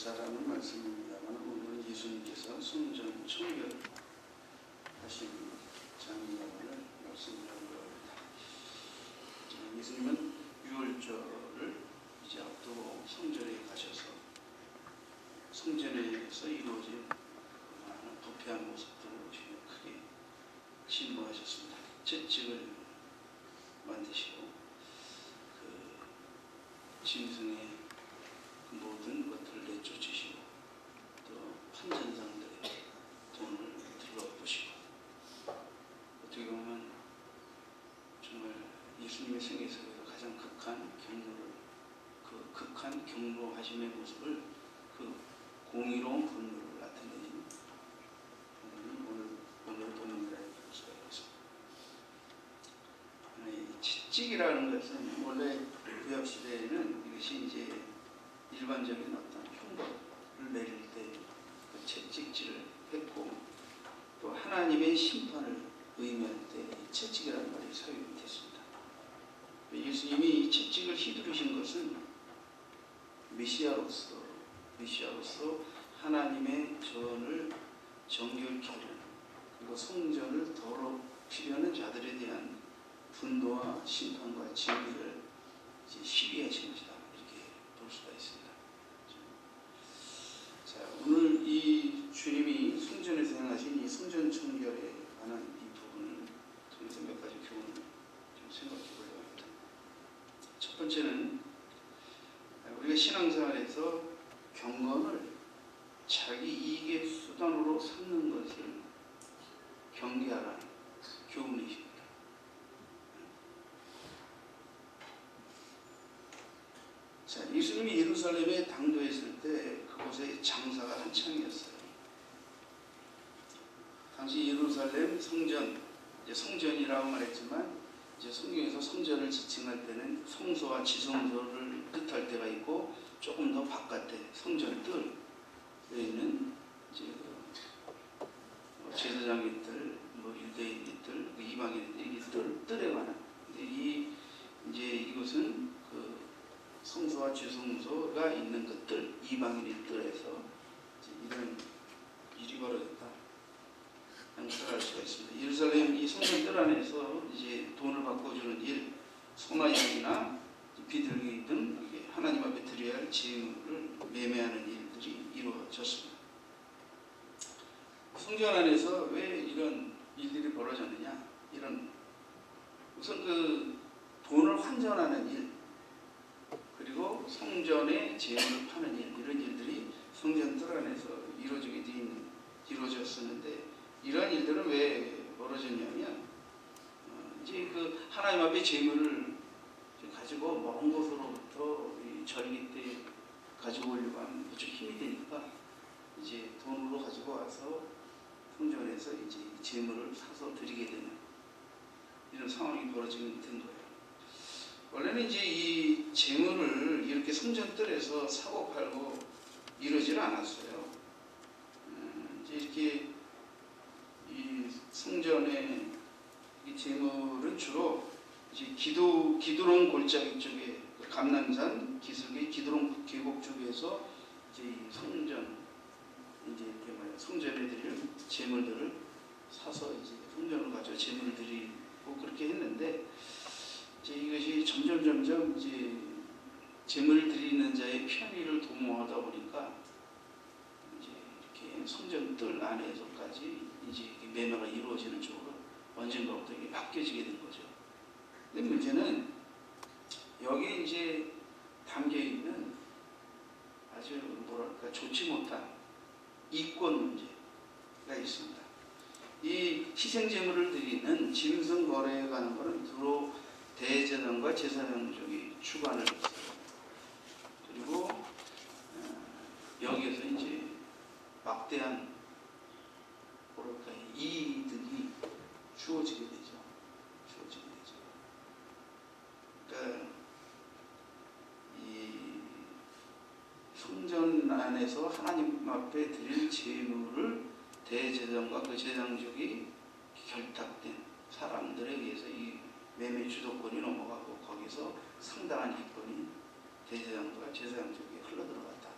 잘 아는 말씀입니다만 오늘은 예수님께서 성전 청결 하신 장면을 말씀드리려고 합니다. 예수님은 유월절을 이제 앞두고 성전에 가셔서 성전에서 이루어진 많은 부패한 모습들을 크게 신고하셨습니다. 채찍을 만드시고 그 짐승의 모든 것들을 내쫓으시고 또 판전장들의 돈을 들어보시고 어떻게 보면 정말 예수님의 생애 속에서 가장 극한 경로를 극한 경로하심의 모습을 공의로운 분노를 나타내는 오늘 본문이라 볼 수가 있습니다. 채찍이라는 것은 원래 구약 시대에는 이것이 이제 일반적인 어떤 형벌을 내릴 때 그 채찍질을 했고 또 하나님의 심판을 의미할 때 채찍이라는 말이 사용이 됐습니다. 예수님이 이 채찍을 휘두르신 것은 메시아로서 하나님의 전을 정결케 하려는 그리고 성전을 더럽히려는 자들에 대한 분노와 심판과 진리를 시비하신 것이다. 이렇게 볼 수가 있습니다. 자, 오늘 이 주님이 성전에서 행하신 이 성전 청결에 관한 이 부분을 통해서 몇 가지 교훈을 좀 생각해 보려고 합니다. 첫 번째는 우리가 신앙생활에서 경건을 자기 이익의 수단으로 삼는 것을 경계하라는 교훈이십니다. 자, 예수님이 예루살렘에 당도했을 때 그곳에 장사가 한창이었어요. 당시 예루살렘 성전, 이제 성전이라고 말했지만 이제 성경에서 성전을 지칭할 때는 성소와 지성소를 뜻할 때가 있고 조금 더 바깥에 성전 뜰에 있는 이제 제사장인들, 유대인들, 이방인들 이게 뜰에 관한. 이제 이것은 성소와 지성소가 있는 것들, 이방인의 뜰에서 이런 일이 벌어졌다. 알 수가 있습니다. 예루살렘 이 성전 뜰 안에서 이제 돈을 바꿔주는 일, 소나 양이나 비둘기 등 하나님 앞에 드려야 할 제물을 매매하는 일들이 이루어졌습니다. 성전 안에서 왜 이런 일들이 벌어졌느냐? 우선 돈을 환전하는 일, 그리고 성전에 제물을 파는 일, 이런 일들이 성전 뜰 안에서 이루어졌었는데 이러한 일들은 왜 벌어졌냐면 이제 하나님 앞에 제물을 가지고 먼 곳으로부터 절기 때 가지고 오려고 하면 무척 힘이 되니까 이제 돈으로 가지고 와서 성전에서 이제 제물을 사서 드리게 되는 이런 상황이 벌어지게 된 거예요. 원래는 이제 이 제물을 이렇게 성전뜰에서 사고 팔고 이러질 않았어요. 이제 이렇게 이 성전의 이 제물은 주로 이제 기드론 골짜기 쪽에 감람산 기슭의 기드론 계곡 쪽에서 이제 이 성전에 드릴 제물들을 사서 이제 성전을 가져 제물을 드리고 그렇게 했는데 이제 이것이 점점 이제 제물을 드리는 자의 편의를 도모하다 보니까 이제 이렇게 성전 뜰 안에서까지 이제 매매가 이루어지는 쪽으로 언젠가부터 이게 바뀌어지게 된 거죠. 근데 문제는 여기에 이제 담겨 있는 아주 좋지 못한 이권 문제가 있습니다. 이 희생제물을 드리는 짐승 거래에 관한 것은 주로 대제사장과 제사장 쪽이 주관을 했어요. 그리고 여기에서 이제 막대한 이익이 주어지게 되죠. 그러니까 이 성전 안에서 하나님 앞에 드릴 제물을 대제사장과 그 제사장족이 결탁된 사람들에 의해서 이 매매 주도권이 넘어가고 거기서 상당한 이권이 대제사장과 제사장족에 흘러들어갔다.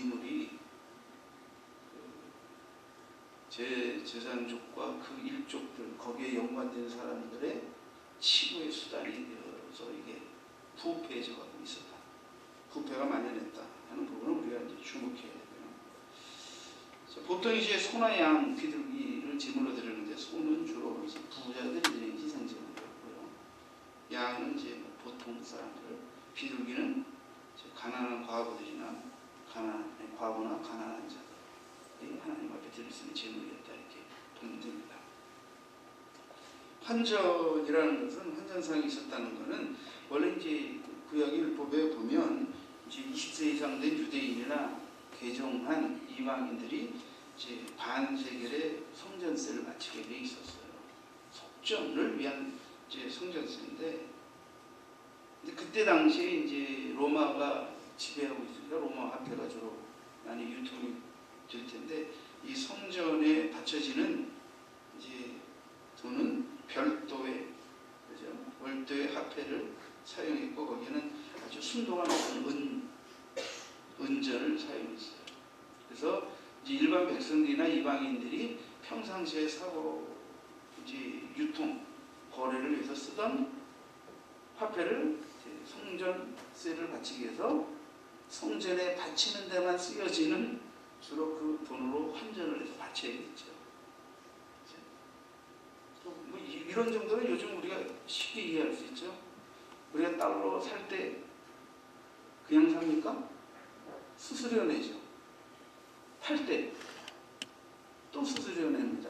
재물이 제 재산족과 그 일족들 거기에 연관된 사람들의 치부의 수단이 되어서 이게 부패해져 가고 있었다. 부패가 만연했다 하는 부분을 우리가 이제 주목해야 되고요. 보통 이제 소나 양, 비둘기를 제물로 드리는데 소는 주로 이제 부자들이 희생제물이었고요. 양은 이제 보통 사람들, 비둘기는 이제 가난한 과부들이나 과부나 가난한 자들이 하나님 앞에 드릴 수 있는 제물이었다 이렇게 보면 됩니다. 환전이라는 것은 환전상이 있었다는 것은 원래 이제 구약 율법에 보면 이제 20세 이상 된 유대인이나 개종한 이방인들이 이제 반세겔의 성전세를 바치게 돼 있었어요. 속전을 위한 이제 성전세인데, 근데 그때 당시에 이제 로마가 지배하고 있으니까 로마 화폐가 주로 많이 유통이 될 텐데, 이 성전에 바쳐지는 이제 돈은 별도의, 그죠? 월도의 화폐를 사용했고, 거기는 아주 순도가 높은 은전을 사용했어요. 그래서 이제 일반 백성들이나 이방인들이 평상시에 사고 이제 유통 거래를 위해서 쓰던 화폐를 성전세를 바치기 위해서 성전에 바치는 데만 쓰여지는 주로 그 돈으로 환전을 해서 바쳐야겠죠. 뭐 이런 정도는 요즘 우리가 쉽게 이해할 수 있죠. 우리가 달러 살 때 그냥 삽니까? 수수료 내죠. 팔 때 또 수수료 냅니다.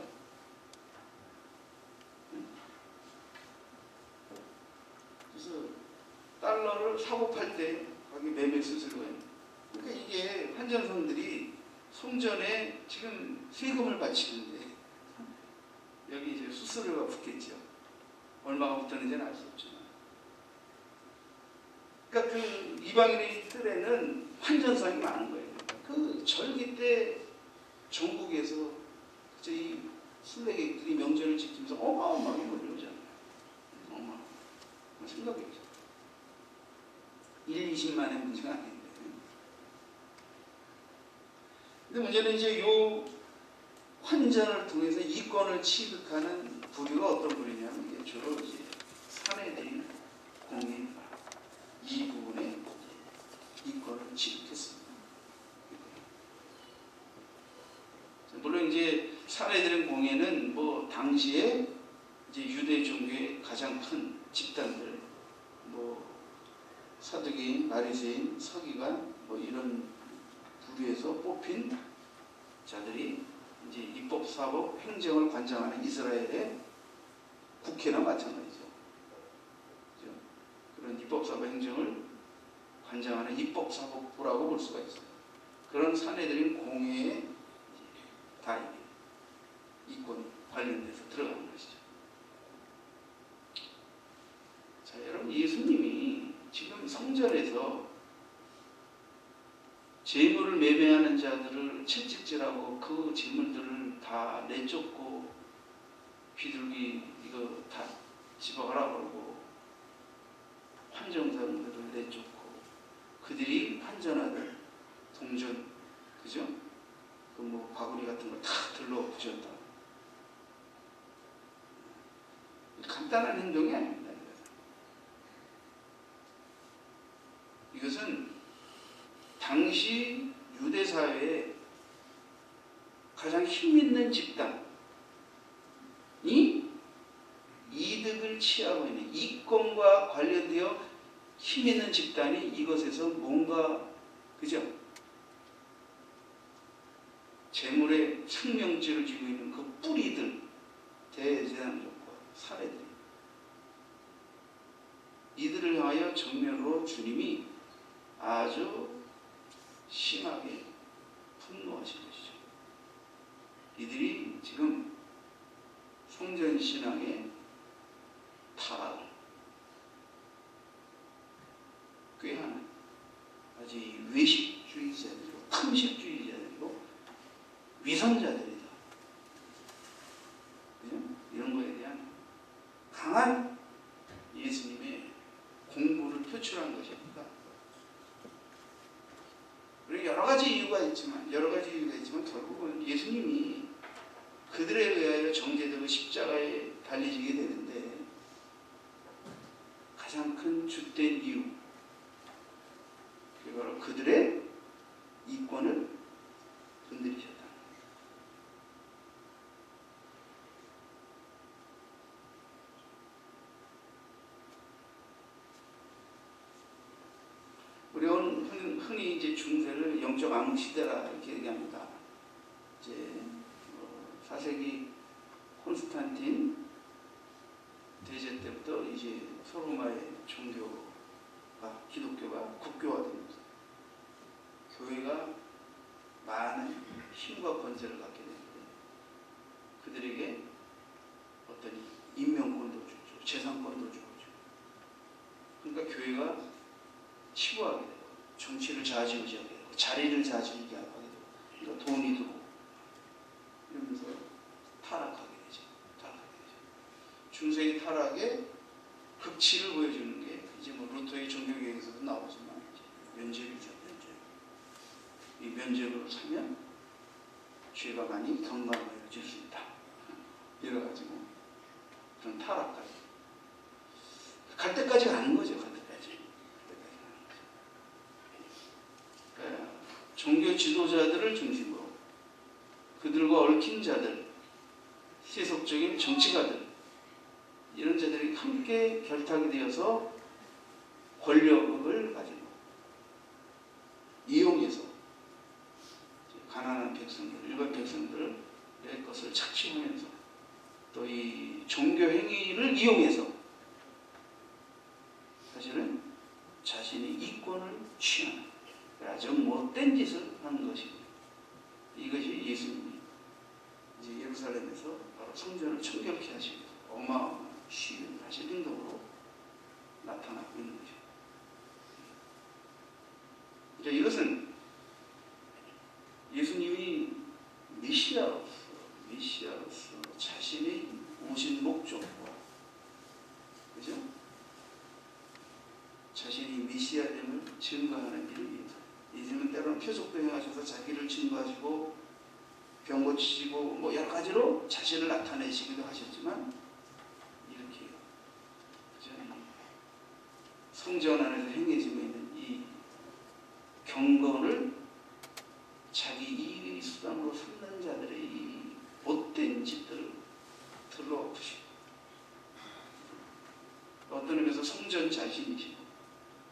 그래서 달러를 사고 팔 때 거기 매매 수수료예요. 그러니까 이게 환전성들이 성전에 지금 세금을 바치는데 여기 이제 수수료가 붙겠죠. 얼마가 붙었는지는 알 수 없지만. 그러니까 그 이방인의 뜰에는 환전상이 많은 거예요. 그 절기 때 전국에서 이 순례객들이 명절을 지키면서 어마어마하게 몰려오잖아요. 어마어마하게. 생각해보세요. 20만의 문제가 아닌데. 근데 문제는 이제 요 환전을 통해서 이권을 취득하는 부류가 어떤 부류냐면 이게 주로 이제 사내들인 공인 이 부분에 이권을 취득했습니다. 물론 이제 사내들인 공예는 뭐 당시에 이제 유대 종교의 가장 큰 집단들, 뭐 사두개인, 바리새인, 서기관 뭐 이런 부류에서 뽑힌 자들이 이제 입법, 사법, 행정을 관장하는 이스라엘의 국회나 마찬가지죠. 그렇죠? 그런 입법, 사법, 행정을 관장하는 입법사법부라고 볼 수가 있어요. 그런 사내들인 공회에 다 이권 관련돼서 들어가는 것이죠. 자, 여러분, 예수님이 지금 성전에서 재물을 매매하는 자들을 채찍질하고 그 재물들을 다 내쫓고 비둘기 이거 다 집어가라 그러고 환정사들을 내쫓고 그들이 환전하는 동전, 그죠? 그 뭐 바구니 같은 거 다 들러 부셨다. 간단한 행동이 아닙니다. 이것은 당시 유대 사회에 가장 힘있는 집단이 이득을 취하고 있는 이권과 관련되어 힘있는 집단이 이것에서 뭔가, 그죠? 재물의 생명줄을 쥐고 있는 그 뿌리들, 대제사장족과 사례들이 이들을 향하여 정면으로 주님이 아주 심하게 분노하신 것이죠. 이들이 지금 성전신앙의 타락을 꾀하는 아주 외식주의자들이고 탐식주의자들이고 위선자들이다. 이런 거에 대한 강한 예수님의 공부를 표출한 것입니다. 그리고 여러 가지 이유가 있지만 결국은 예수님이 그들에 의하여 정죄되고 십자가에 달리시게 되는데 가장 큰 주된 이유, 그게 바로 그들의 이권을 건드리셨다. 우리는 흔히 이제 중세를 영적 암흑 시대라 이렇게 얘기합니다. 이제 4세기 콘스탄틴 대제 때부터 이제 소로마의 종교가 기독교가 국교화되면서 교회가 많은 힘과 권세를 갖게 되는데 그들에게 어떤 인명권도 주죠, 재산권도 주죠. 그러니까 교회가 치부하게 되고 정치를 좌지우지하게 되고 자리를 좌지우지하게 되고 그러니까 돈이 들고 이러면서 타락하게 되죠. 중세의 타락의 극치를 보여주는 게 이제 뭐 루터의 종교개혁에서도 나오지만 면죄부죠. 이 면죄부로 사면 죄가 많이 경감해질 수 있다. 이래가지고 그런 타락까지 갈 때까지 가는 거죠. 종교 지도자들을 중심으로 그들과 얽힌 자들, 세속적인 정치가들 이런 자들이 함께 결탁이 되어서 권력을 가지고 이용해서 가난한 백성들, 일반 백성들의 것을 착취하면서 또 이 종교 행위를 이용해서 사실은 자신의 이권을 취하는 아주 못된 짓을 하는 것입니다. 이것이 예수님이 이제 예루살렘에서 바로 성전을 청결케 하시고 어마어마한 시를 하실 행동으로 나타나고 있는 거죠. 이제 이것은 예수님이 메시아로서 자신의 오신 목적과 그죠? 자신이 메시아됨을 증거하는 일을 위해서 예수님은 때로는 표적도 행하셔서 자기를 증거하시고 병 고치시고 뭐 여러 가지로 자신을 나타내시기도 하셨지만 이렇게 성전 안에서 행해지고 있는 이 경건을 자기 이익의 수단으로 삼는 자들의 이 못된 짓들을 들러엎으시고 어떤 의미에서 성전 자신이시고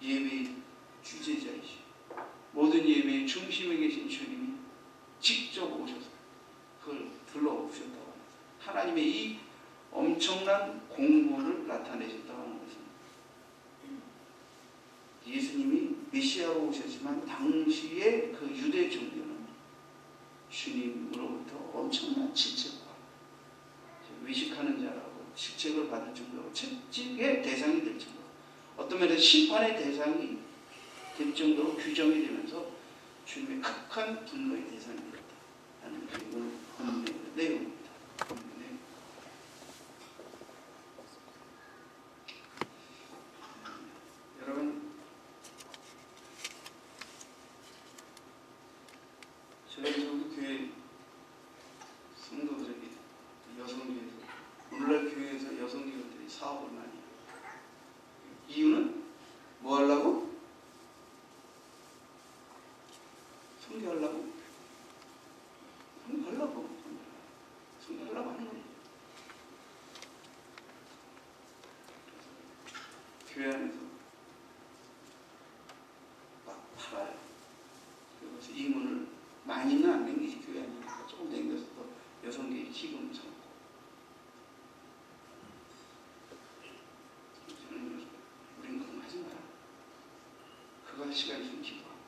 예배의 주재자이시고 모든 예배의 중심에 계신 주님이 직접 오셔서 그걸 들러엎으셨다고 합니다. 하나님의 이 엄청난 공로를 나타내셨다고 하는 것은 예수님이 메시아로 오셨지만 당시의 그 유대 종교는 주님으로부터 엄청난 질책과 외식하는 자라고 질책을 받을 정도로 채찍의 대상이 될 정도로 어떤 면에서 심판의 대상이 될 정도로 규정이 되면서 주님의 극한 분노의 대상이 되었다 하는 게 오늘 본문의 내용입니다. 여러분, 저희 교회 성도들에게 여성교회에서 오늘날 교회에서 여성교회들이 사업을 많이 해요. 이유는 뭐 하려고? 성교하려고? 성교하려고 하는 거예요. 교회 안에서 막 팔아요. 그래서 이문을 많이는 안 남기지 교회 아니니까 조금 남겨서 또 여성계의 기금을 삼고 저는 우린 그런 거 하지 마라. 그거 할 시간 있으면 기도하고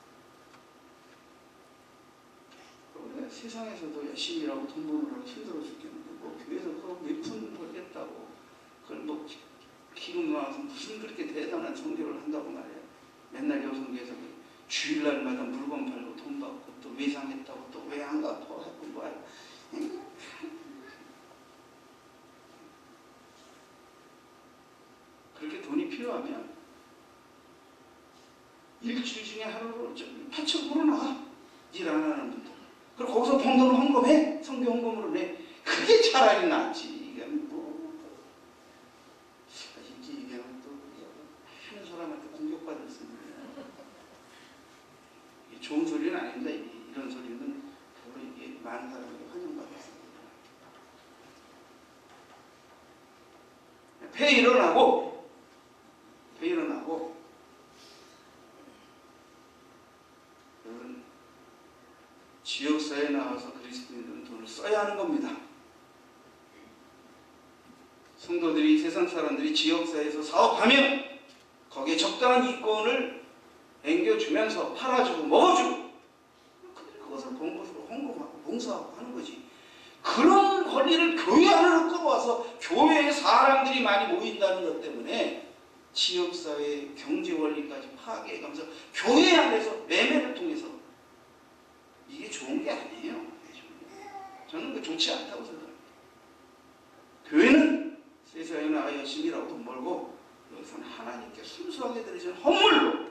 우리가 세상에서도 열심히 일하고 돈 버느라고 힘들어 죽겠는데 뭐 교회에서 그거 몇 푼 벌겠다고 그걸 뭐 기금 나와서 무슨 그렇게 대단한 성교를 한다고 말이야. 맨날 여성계에서 주일날마다 물건 팔고 돈 받고 또 외상했다고 또 왜 안 가? 또 하고 뭐야. 그렇게 돈이 필요하면 일주일 중에 하루로 8,000불은 나가. 일 안 하는 분들. 그리고 거기서 번 돈을 헌금해. 성교 헌금으로 내. 그게 차라리 낫지. 이게 뭐 이게 얘기하면 또 하는 사람한테 공격받을 수 있는 좋은 소리는 아닙니다. 이런 소리는 별로 이게 많은 사람에게 환영받았습니다. 폐 일어나고 여러분 지역사회에 나와서 그리스도인들은 돈을 써야 하는 겁니다. 성도들이 세상 사람들이 지역사회에서 사업하면 거기에 적당한 이권을 앵겨주면서 팔아주고 먹어주고 그것을 본 것으로 헌금하고 봉사하고 하는 거지. 그런 권리를 교회 안으로 끌어와서 교회에 사람들이 많이 모인다는 것 때문에 지역사회의 경제원리까지 파괴해가면서 교회 안에서 매매를 통해서 이게 좋은 게 아니에요. 저는 그 좋지 않다고 생각합니다. 교회는 세상에 나가 열심히 일하고 돈 벌고 여기서는 하나님께 순수하게 드리는 헌물로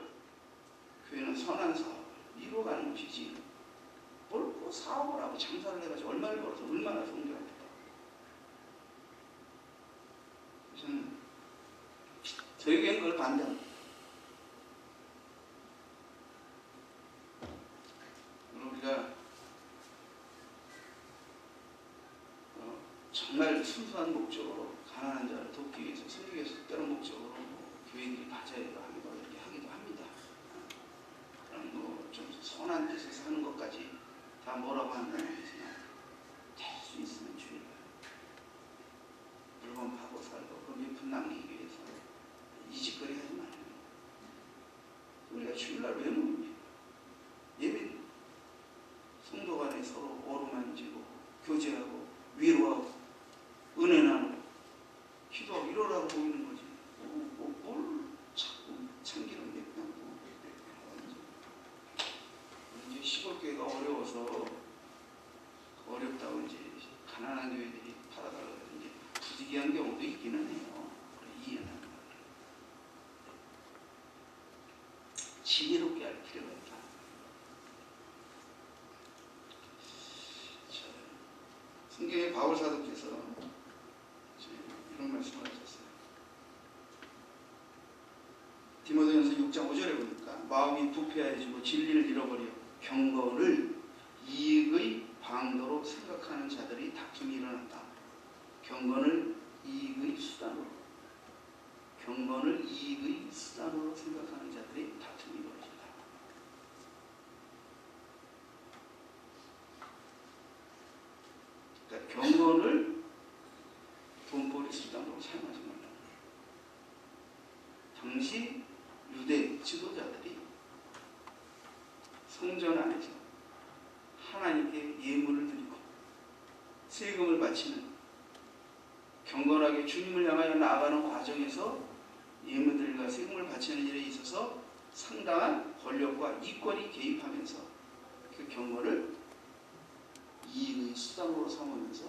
교회는 선한 사업을 이루어가는 것이지 뭘 그 사업을 하고 장사를 해가지고 얼마를 벌어서 얼마나 성공합니까? 저는 저희 교회는 그걸 반대합니다. 우리가 정말 순수한 목적으로 가난한 자를 돕기 위해서 섬기기 위해서 특별한 목적으로 교회들이 가져야 하기도 이렇게 하기도 합니다. 그럼 뭐 좀 선한 뜻에서 하는 것까지 다 뭐라고 한다는 거지만 될 수 있으면 주의를 물건 파고 살고 그 몇 푼 남기기 위해서 이 짓거리 하지 말아요. 우리가 주일날 왜 모입니까? 예배 성도 간에 서로 어루만지고 교제하고 위로하고 은혜 나누고 기도하고 이러라고 보이는 거지. 뭘 자꾸 참기름 내고 이제 시골교회가 어려워서 어렵다고 이제 가난한 교회들이 팔아달라고 이제 부득이한 경우도 있기는 해요. 이해는 합니다. 지혜롭게 할 필요가 있다. 성경의 바울 사도께서 이런 말씀을 하셨어요. 디모데전서 6장 5절에 보니까 마음이 부패하여지고 진리를 잃어버려 경건을 이익의 방도로 생각하는 자들이 다툼이 일어난다. 경건을 이익의 수단으로 생각하는 자들이 다툼이 벌어진다. 그러니까 경건을 돈벌이 수단으로 사용하지 말라. 당시 유대 지도자들이 성전 안에서 하나님께 예물을 드리고 세금을 바치는 경건하게 주님을 향하여 나아가는 과정에서 예물들과 세금을 바치는 일에 있어서 상당한 권력과 이권이 개입하면서 그 경건을 이익의 수단으로 삼으면서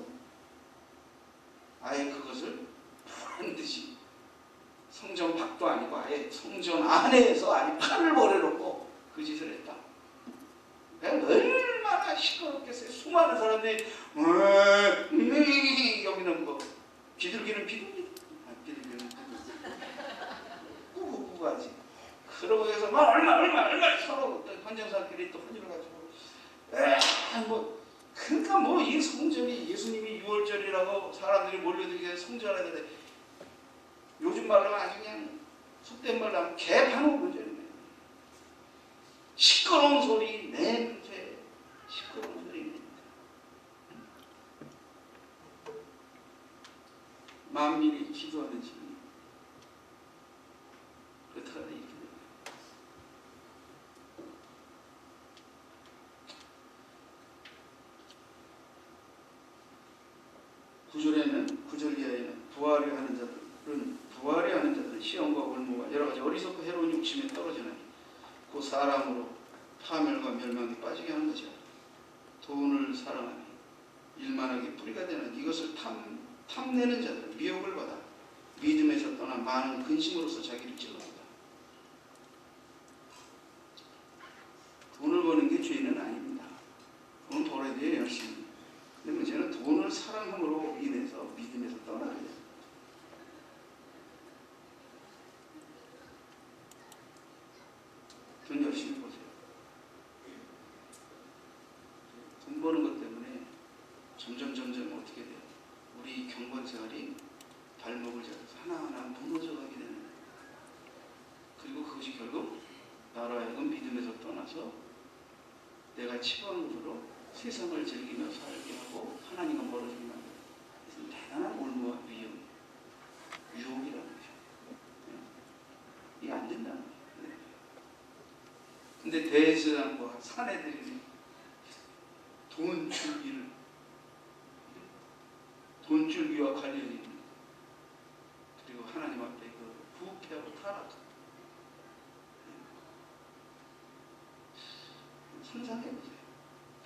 아예 그것을 반드시 성전 밖도 아니고 아예 성전 안에서 아예 판을 벌여놓고 그 짓을 했다. 얼마나 시끄럽겠어요. 수많은 사람들이 여기는 뭐 비둘기는 비둘기 비둘기는 꾸꾸꾸하지. 그러고 해서 막 얼마 서로 헌정사끼리 또 헌정을 가지고 그러니까 뭐 이 성전이 예수님이 6월절이라고 사람들이 몰려들게 성전하는데 요즘 말로 아주 그냥 속된 말로 하면 개판으로 전이네. 시끄러운 소리 냄새 시끄러운 소리 만민이 기도하는 집이 그렇다고 이렇게 됩니다. 구절 이하에는 부활이 하는 자들은 시험과 올무와 여러 가지 어리석고 해로운 욕심에 떨어지나니 그 사람으로 파멸과 멸망에 빠지게 하는 것이야. 돈을 사랑하니 일만하게 뿌리가 되는 이것을 탐내는 자들은 미혹을 받아 믿음에서 떠나 많은 근심으로서 자기를 찔러낸다. 돈을 버는 게 죄는 아닙니다. 돈 열심히 보세요. 돈 버는 것 때문에 점점 어떻게 돼요? 우리 경건 생활이 발목을 잡아서 하나하나 무너져가게 되는 거예요. 그리고 그것이 결국 나로 하여금 믿음에서 떠나서 내가 치부함으로 세상을 즐기며 살게 하고 하나님과 멀어지게 만들어요. 그래서 대단한 올무와 위험, 유혹이라는 거죠. 이게 안 된다는 거예요. 근데 대제사장과 사내들이 돈줄기와 관련이 있는, 그리고 하나님 앞에 그 부패하고 타락하고, 상상해보세요.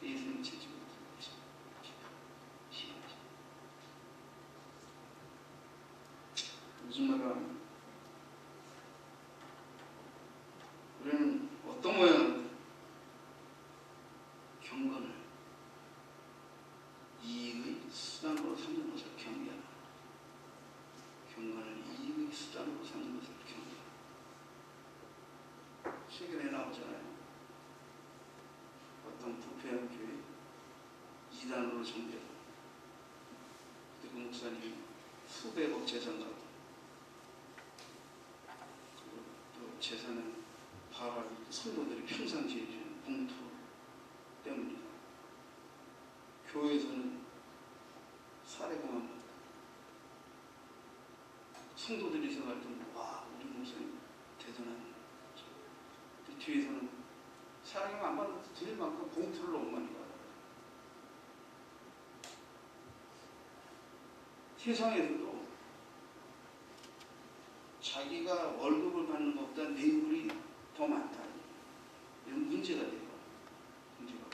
예수님 채찍으로 심하죠. 무슨 말을 하면 우리는 어떤 모양으로 경건을 이익의 수단으로 삼는 것을 경계하라. 경건을 이익의 수단으로 삼는 것을 경계하라. 최근에 나오잖아요. 어떤 부패한 교회 이단으로 정죄다. 그 목사님이 수백억 재산 가고, 그리고 또 재산은 바로 성도들이 평상시에 주는 봉투 때문이다. 교회에서는 사례공헌 받다. 성도들이 생각할 때는 와, 우리 목사님 대단한. 뒤에서는 사랑이 안 받아도 될 만큼 봉투를 너무 많이 받아요. 세상에서도 자기가 월급을 받는 것보다 뇌물이 더 많다. 이런 문제가 돼요. 문제가.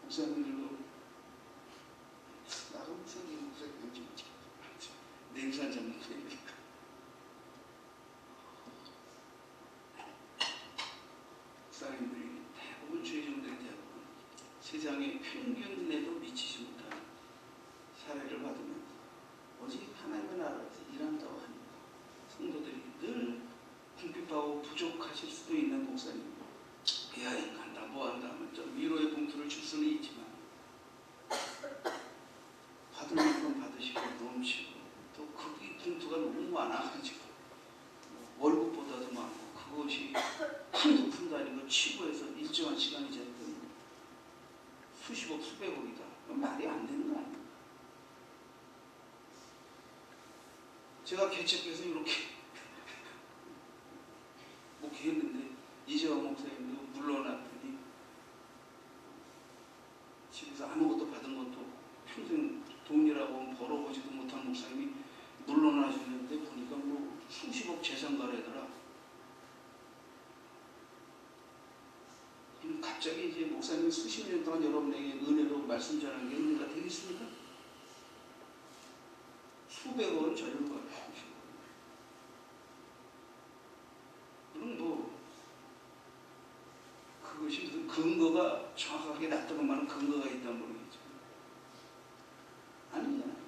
목사님들도 나도 목사님 냉산 전문가니까 목사님들이 대부분 죄종들이 대부분 세상의 평균에도 미치지 못하는 사례를 받으면 오직 하나님의 나라에서 일한다고 하니까 성도들이 늘 궁핍하고 부족하실 수도 있는 목사님, 여행 간다 뭐한다 하면 좀 위로의 봉투를 줄 수는 있지만 받을 만큼 받으시고 넘치고 또 그 봉투가 너무 많아가지고 월급보다도 많고 그것이 한두 푼도 아니고 치부해서 일정한 시간이 지났더니 수십억 수백억이다. 말이 안 되는 거 아닙니까? 제가 개척해서 이렇게 목회했는데 이재화 목사님도 물러났더니 집에서 아무것도 받은 것도 평생 돈이라고 벌어보지도 못한 목사님이 물러나셨는데 보니까 뭐 수십억 재산가래더라. 그럼 갑자기 이제 목사님이 수십 년 동안 여러분에게 은혜로 말씀 전하는 게 은혜가 되겠습니까? 수백억은 절로 가요. 그럼 뭐 그것이 무슨 근거가 정확하게 나타나는 만한 근거가 있다는 모르겠죠. 아니잖아요.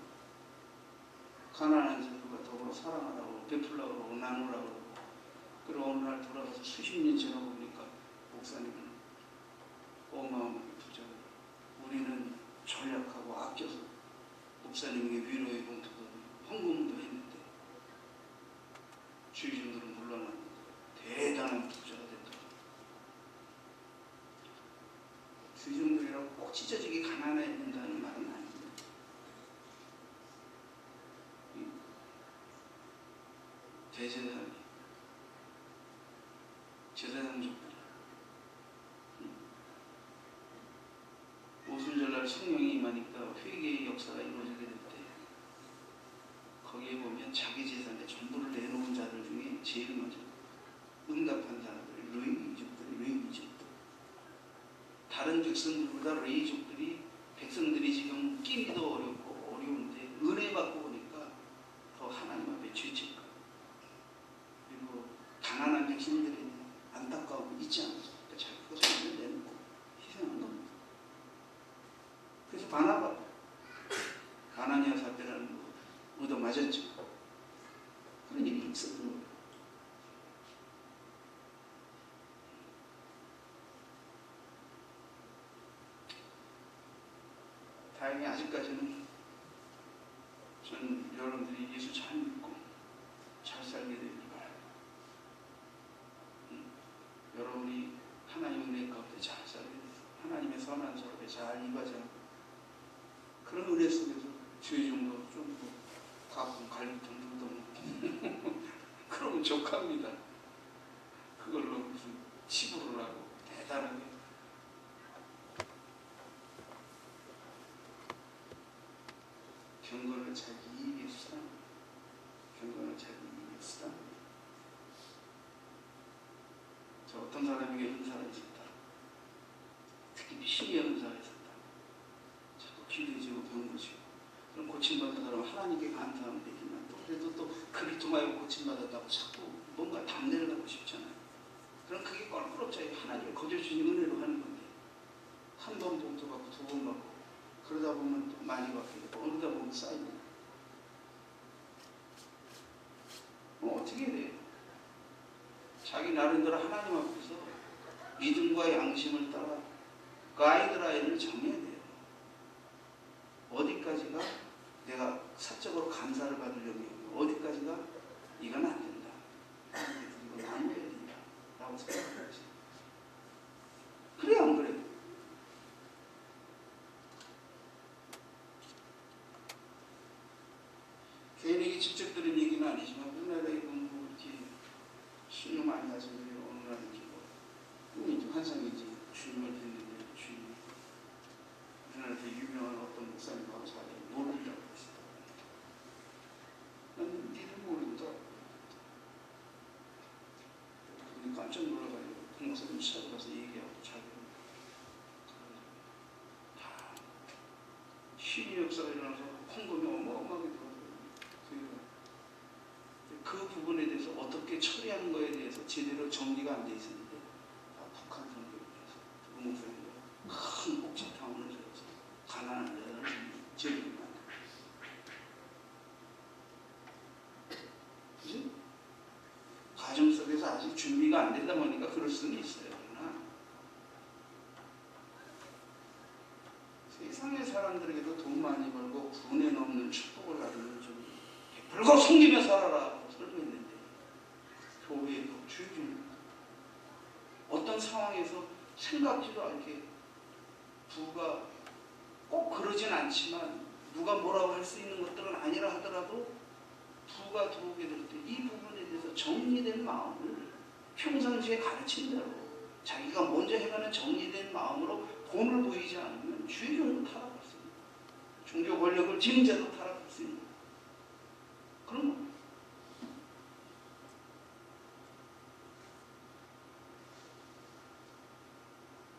가난한 자들과 더불어 사랑하라고 베풀라고 그러고 나누라고 그러고, 그리고 어느 날 돌아가서 수십 년 지나고 보니까 목사님은 어마어마하게 부자고 우리는 전략하고 아껴서 목사님에게 위로의 봉투도 헌금도 했는데 주의종들은 물러났는데 대단한 부자가 됐더라. 주의종들이라고 꼭 찢어지게 가난해야 된다는 말은 아닙니다. 대제사장이 제사장족들이 오순절날 성령이 임하니까 회개의 역사가 이루어지게 될 때 거기에 보면 자기 재산의 전부를 내놓은 자들 중에 제일 먼저 응답한 사람들이 레위족들. 다른 백성들보다 레위족들이 백성들이 지금 끼니도 어렵고 어려운데 은혜 받고 보니까 더 하나님 앞에 죄책감, 그리고 가난한 백성들이 안타까움이 있지 않습니까? 자기 것을 내놓고 희생한 겁니다. 그래서 아나니아 사태라는 거 얻어맞았죠. 그런 일이 있었던 거예요. 다행히 아직까지는 저는 여러분들이 예수 잘 믿고 잘 살게 되길 바랍니다. 여러분이 하나님 은혜 가운데 잘 살게 돼서 하나님의 선한 사업에 잘 임하자는 그런 은혜 속에서 주의 종도 좀 가끔 갈비탕도 먹고 그러면 족합니다. 그걸로 무슨 치부를 하고 대단하게 경건을 자기 이익에 쓰랍니다. 경건을 자기 이익에 쓰랍니다. 저 어떤 사람에게 은사가 있었다. 특히 신의 은사가 있었다. 자꾸 기도해지고 병고지고 그럼 고침받은 사람은 하나님께 감사하면 되지만 또 그래도 또 그를 통하여 고침받았다고 자꾸 뭔가 담내를 하고 싶잖아요. 그럼 그게 껄끄럽죠. 하나님의 거저 주신 은혜로 하는 건데 한 번 봉투 받고 두 번 받고 그러다 보면 또 많이 받게 되고 어느다 보면 쌓이고 어떻게 해야 돼요? 자기 나름대로 하나님 앞에서 믿음과 양심을 따라 가이드라인을 정해야 돼요. 어디까지가 내가 사적으로 감사를 받으려고 해요. 어디까지가 이건 안 된다. 이건 나눠야 된다. 라고 생각해야지. 그래야 안 그래요? 개인에게 직접 들은 얘기는 아니지만 우리나라에 보면 이렇게 신을 많이 하시는 분이 어느 날은 이제 환상이지 주님을 뵙는데 주님 우리나라에 되게 유명한 어떤 목사님하고 잘 모른다고 했어요. 나는 니들 모른다. 그분이 깜짝 놀라가지고 그 목사님 찾아가서 얘기하고 자기는 다 신의 역사가 일어나서 헌금이 어마어마하게 들어가요. 그 부분에 대해서 어떻게 처리하는 거에 대해서 제대로 정리가 안 돼 있었는데 북한 선교에 대해서 그 목사님도 큰 옥탑타운을 지어서 가난한 자들을 지어주는 거예요. 그지? 가정 속에서 아직 준비가 안 된다 보니까 그럴 수는 있어요. 그러나 세상의 사람들에게도 돈 많이 벌고 분에 넘는 축복을 가지는 좀 베풀고 섬기며 살아라. 설교했는데 교회에도 주의줍니다. 어떤 상황에서 생각지도 않게 부가 꼭 그러진 않지만 누가 뭐라고 할 수 있는 것들은 아니라 하더라도 부가 들어오게 될 때 이 부분에 대해서 정리된 마음을 평상시에 가르친 대로 자기가 먼저 해가는 정리된 마음으로 본을 보이지 않으면 주의 종도 타락할 수 있는 종교 권력을 징자도 타락할 수 있는 그런 거.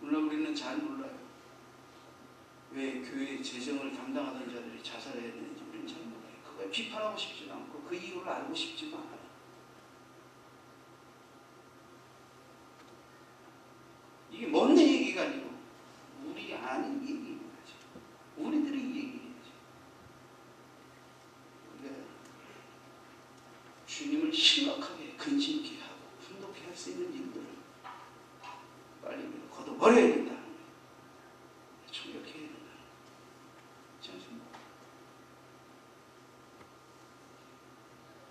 물론 우리는 잘 몰라요. 왜 교회 재정을 담당하던 자들이 자살해야 되는지 우리는 잘 몰라요. 그걸 비판하고 싶지도 않고 그 이유를 알고 싶지도 않아요. 이게 먼 얘기가 아니고 우리 아닌 얘기인 거죠. 우리들이 얘기해야죠. 우리가 주님을 심각하게 근심케 하고 분노케 할 수 있는 일들을 빨리 걷어버려야 된다. 총격해야 된다. 그렇지 않습니까?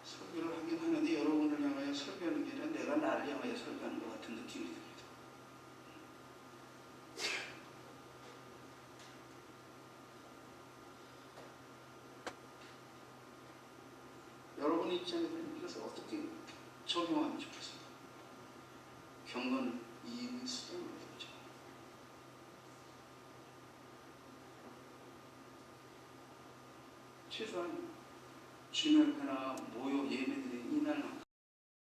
설교를 하긴 하는데 여러분을 향하여 설교하는 게 아니라 내가 나를 향하여 설교하는 것 같은 느낌이 듭니다. 여러분 입장에서는 이것을 어떻게 적용하면 좋겠습니까? 경건은 이익의 수단으로 되죠. 최소한 주말회나 모여 예배드린 이날